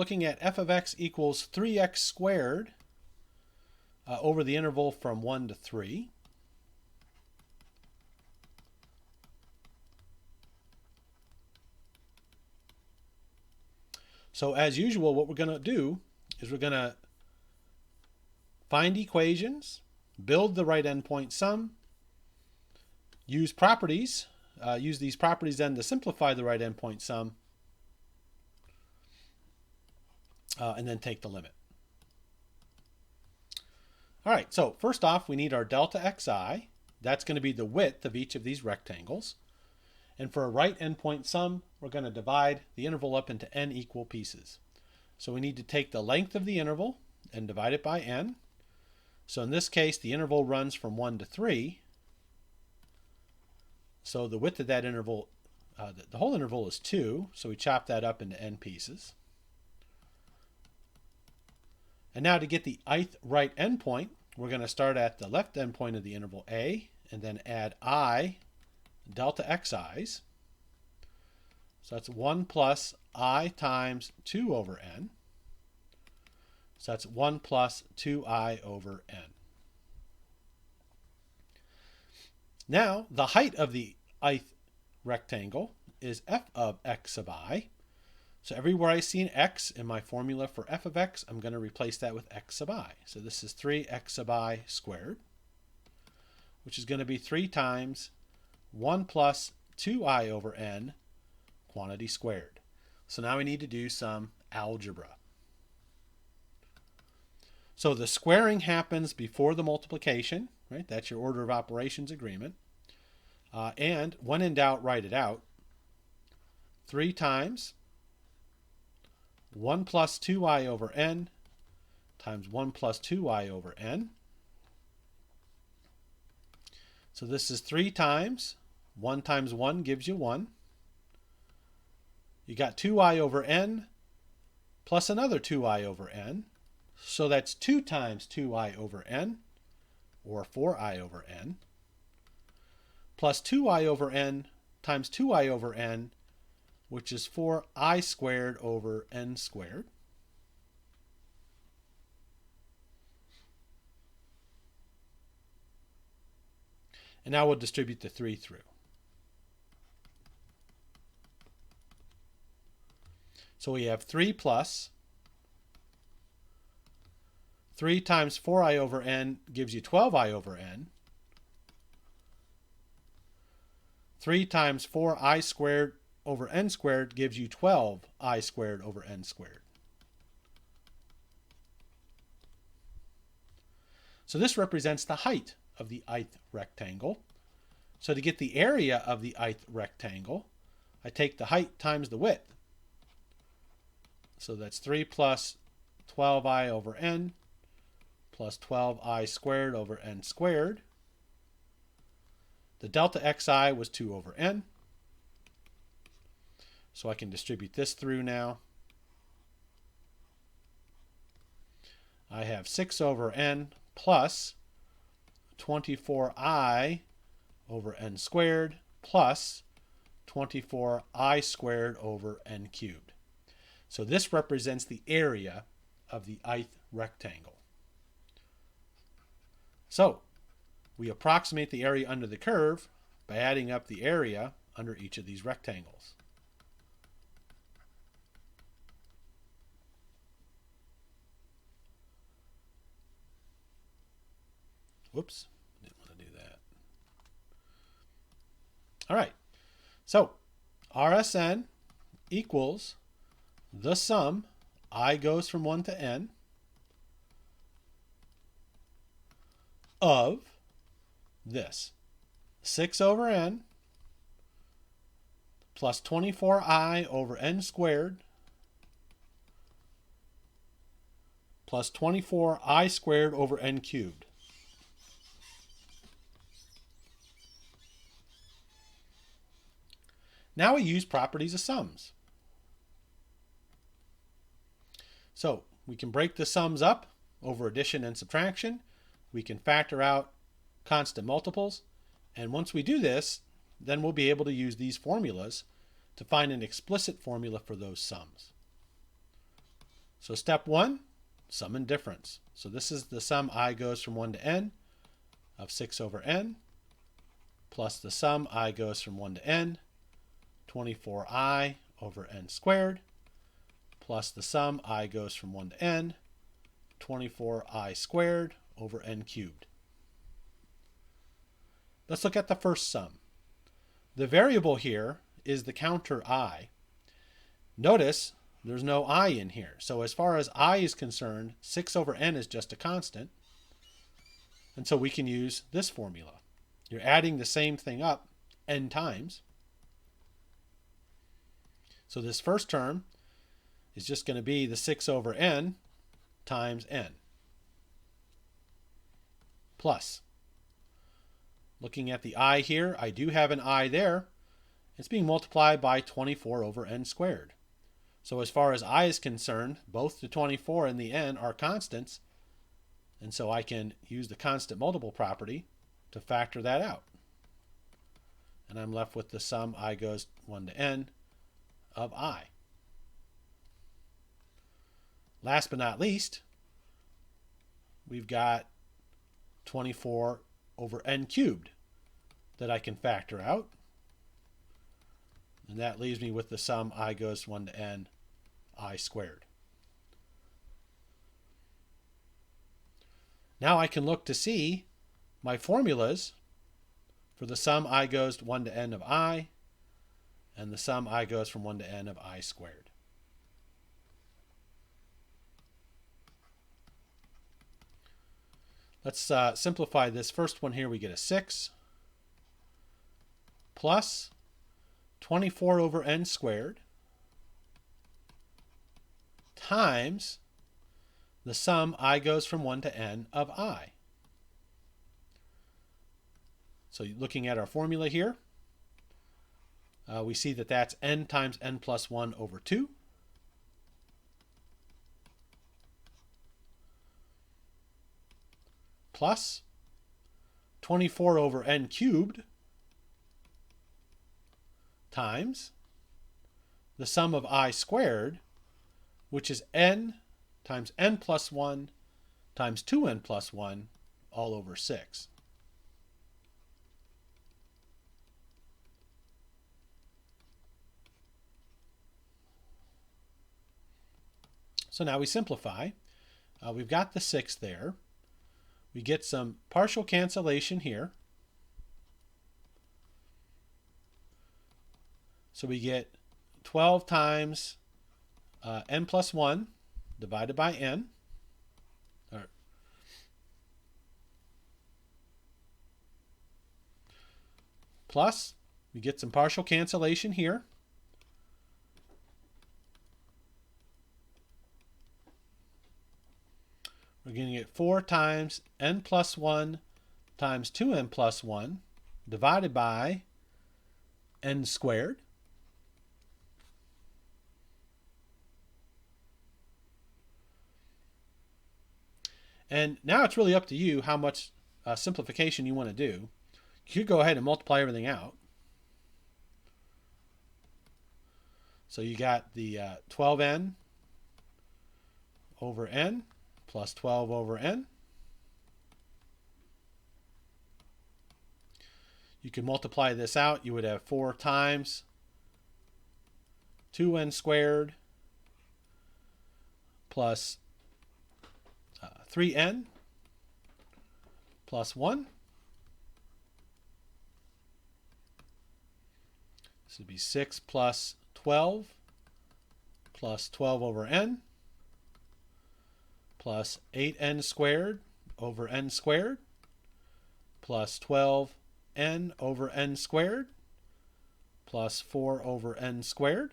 Looking at f of x equals 3x squared over the interval from 1 to 3. So as usual, what we're going to do is we're going to find equations, build the right endpoint sum, use properties, use these properties then to simplify the right endpoint sum, and then take the limit. All right, so first off, we need our delta xi. That's going to be the width of each of these rectangles. And for a right endpoint sum, we're going to divide the interval up into n equal pieces. So we need to take the length of the interval and divide it by n. So in this case, the interval runs from 1 to 3. So the width of that interval, the whole interval is 2. So we chop that up into n pieces. And now to get the ith right endpoint, we're going to start at the left endpoint of the interval a and then add I delta xi's. So that's 1 plus I times 2 over n. So that's 1 plus 2I over n. Now, the height of the ith rectangle is f of x sub I. So everywhere I see an x in my formula for f of x, I'm going to replace that with x sub I. So this is 3x sub I squared, which is going to be 3 times 1 plus 2I over n quantity squared. So now we need to do some algebra. So the squaring happens before the multiplication, right? That's your order of operations agreement. And when in doubt, write it out. 3 times 1 plus 2I over n times 1 plus 2I over n. So this is 3 times 1 times 1 gives you 1. You got 2I over n plus another 2I over n. So that's 2 times 2I over n, or 4I over n, plus 2I over n times 2I over n, which is 4I squared over n squared. And now we'll distribute the 3 through. So we have 3 plus 3 times 4I over n gives you 12I over n. 3 times 4I squared over n squared gives you 12I squared over n squared. So this represents the height of the ith rectangle. So to get the area of the ith rectangle, I take the height times the width. So that's 3 plus 12I over n plus 12I squared over n squared. The delta xi was 2 over n. So I can distribute this through now. I have 6 over n plus 24I over n squared plus 24I squared over n cubed. So this represents the area of the ith rectangle. So we approximate the area under the curve by adding up the area under each of these rectangles. Whoops, didn't want to do that. All right, so RSN equals the sum, I goes from 1 to n, of this 6 over n plus 24I over n squared plus 24I squared over n cubed. Now we use properties of sums. So we can break the sums up over addition and subtraction. We can factor out constant multiples. And once we do this, then we'll be able to use these formulas to find an explicit formula for those sums. So step 1, sum and difference. So this is the sum I goes from 1 to n of 6 over n plus the sum I goes from 1 to n, 24i over n squared, plus the sum I goes from 1 to n, 24i squared over n cubed. Let's look at the first sum. The variable here is the counter I. Notice there's no I in here. So as far as I is concerned, 6 over n is just a constant. And so we can use this formula. You're adding the same thing up n times. So this first term is just going to be the 6 over n times n. Plus, looking at the I here, I do have an I there. It's being multiplied by 24 over n squared. So as far as I is concerned, both the 24 and the n are constants, and so I can use the constant multiple property to factor that out. And I'm left with the sum I goes 1 to n of I. Last but not least, we've got 24 over n cubed that I can factor out. And that leaves me with the sum I goes 1 to n I squared. Now I can look to see my formulas for the sum I goes 1 to n of I and the sum I goes from 1 to n of I squared. Let's simplify this first one here. We get a 6 plus 24 over n squared times the sum I goes from 1 to n of I. So looking at our formula here, we see that that's n times n plus 1 over 2. Plus 24 over n cubed times the sum of I squared, which is n times n plus 1 times 2n plus 1 all over 6. So now we simplify. We've got the 6 there. We get some partial cancellation here. So we get 12 times n plus 1 divided by n. Plus, we get some partial cancellation here. We're going to get 4 times n plus 1 times 2n plus 1 divided by n squared. And now it's really up to you how much simplification you want to do. You could go ahead and multiply everything out. So you got the 12n over n plus 12 over n. You can multiply this out. You would have 4 times 2n squared plus 3n plus 1. This would be 6 plus 12 plus 12 over n plus 8n squared over n squared plus 12n over n squared plus 4 over n squared.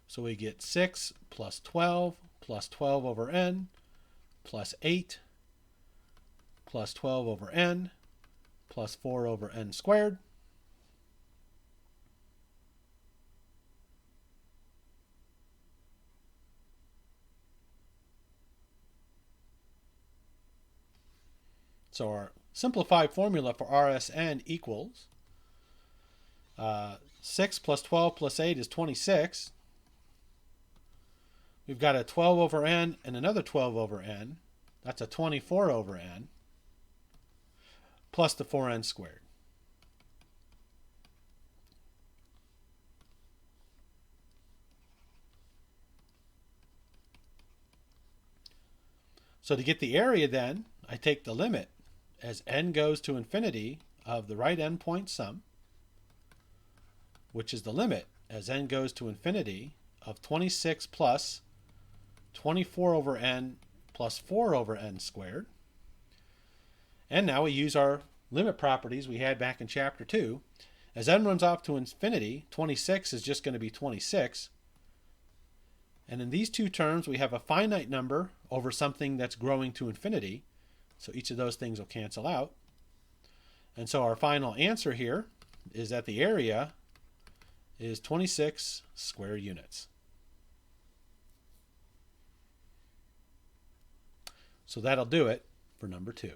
So we get 6 plus 12 plus 12 over n plus 8 plus 12 over n plus 4 over n squared. So our simplified formula for RSN equals 6 plus 12 plus 8 is 26. We've got a 12 over n and another 12 over n. That's a 24 over n plus the 4n squared. So to get the area then, I take the limit as n goes to infinity of the right endpoint sum, which is the limit as n goes to infinity of 26 plus 24 over n plus 4 over n squared. And now we use our limit properties we had back in chapter 2. As n runs off to infinity, 26 is just going to be 26. And in these two terms, we have a finite number over something that's growing to infinity. So each of those things will cancel out. And so our final answer here is that the area is 26 square units. So that'll do it for number 2.